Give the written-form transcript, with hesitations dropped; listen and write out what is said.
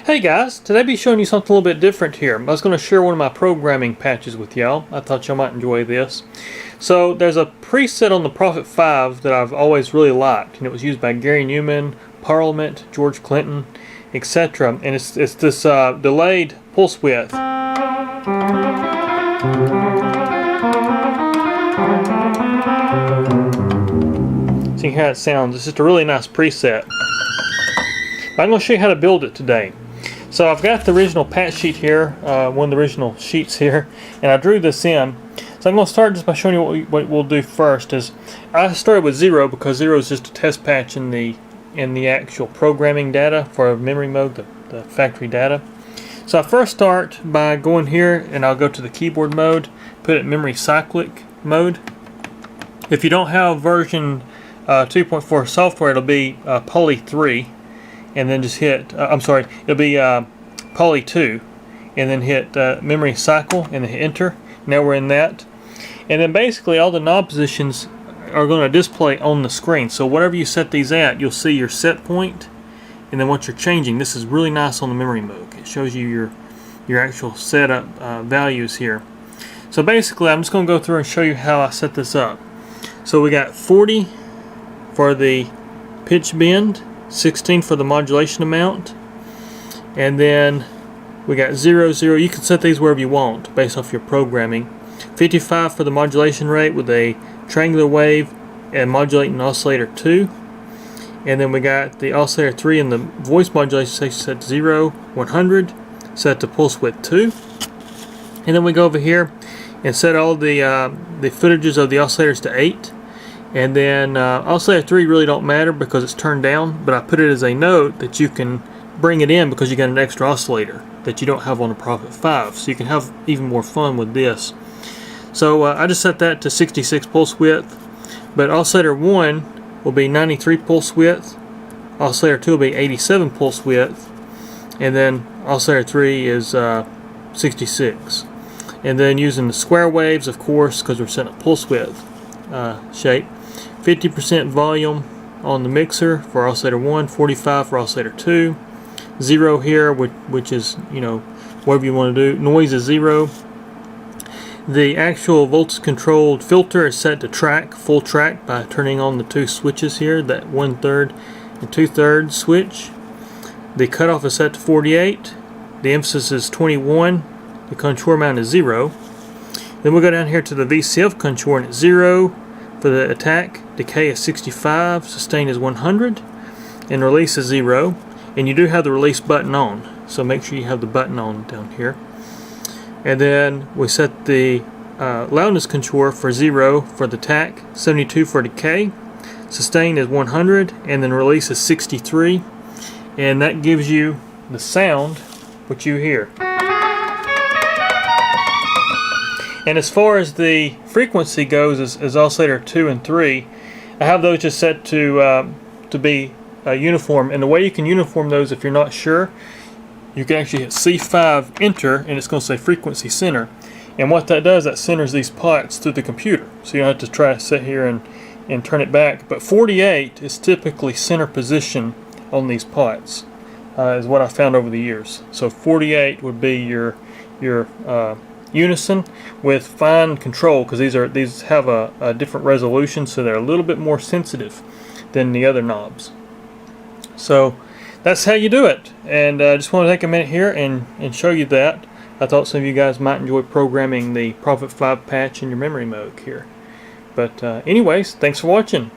Hey guys, today I'll be showing you something a little bit different here. I was going to share one of my programming patches with y'all. I thought y'all might enjoy this. So there's a preset on the Prophet 5 that I've always really liked, and it was used by Gary Newman, Parliament, George Clinton, etc. And it's this delayed pulse width. So you can hear how it sounds. It's just a really nice preset. I'm going to show you how to build it today. So I've got the original patch sheet here, one of the original sheets here, and I drew this in. So I'm going to start just by showing you what we'll do first. Is I started with 0 because 0 is just a test patch in the actual programming data for Memorymoog, the factory data. So I first start by going here, and I'll go to the keyboard mode, put it in memory cyclic mode. If you don't have version 2.4 software, it'll be Poly 3. And then just hit, it'll be Poly 2, and then hit memory cycle, and then hit enter. Now we're in that. And then basically all the knob positions are going to display on the screen. So whatever you set these at, you'll see your set point, and then what you're changing. This is really nice on the Memorymoog. It shows you your actual setup values here. So basically I'm just going to go through and show you how I set this up. So we got 40 for the pitch bend, 16 for the modulation amount, and then we got 0, 0. You can set these wherever you want based off your programming. 55 for the modulation rate with a triangular wave and modulating oscillator 2, and then we got the oscillator 3 and the voice modulation section set to 0, 100, set to pulse width 2, and then we go over here and set all the footages of the oscillators to 8. And then oscillator 3 really don't matter because it's turned down, but I put it as a note that you can bring it in because you got an extra oscillator that you don't have on the Prophet 5, so you can have even more fun with this. So I just set that to 66 pulse width, but oscillator 1 will be 93 pulse width, oscillator 2 will be 87 pulse width, and then oscillator 3 is 66. And then using the square waves, of course, because we're setting a pulse width shape. 50% volume on the mixer for oscillator 1, 45 for oscillator 2, 0 here, which is, you know, whatever you want to do. Noise is 0. The actual voltage controlled filter is set to track, full track, by turning on the two switches here, that 1/3 and 2/3 switch. The cutoff is set to 48. The emphasis is 21. The contour amount is 0. Then we'll go down here to the VCF contour, and it's 0 for the attack, decay is 65, sustain is 100, and release is 0. And you do have the release button on, so make sure you have the button on down here. And then we set the loudness contour for 0 for the attack, 72 for decay, sustain is 100, and then release is 63. And that gives you the sound which you hear. And as far as the frequency goes, as oscillator 2 and 3, I have those just set to be uniform. And the way you can uniform those, if you're not sure, you can actually hit C5 enter, and it's going to say frequency center. And what that does, that centers these pots through the computer. So you don't have to try to sit here and turn it back. But 48 is typically center position on these pots, is what I found over the years. So 48 would be your unison with fine control, because these have a different resolution, so they're a little bit more sensitive than the other knobs. So that's how you do it, and I just want to take a minute here and show you that. I thought some of you guys might enjoy programming the Prophet 5 patch in your Memorymoog here. But anyways, thanks for watching.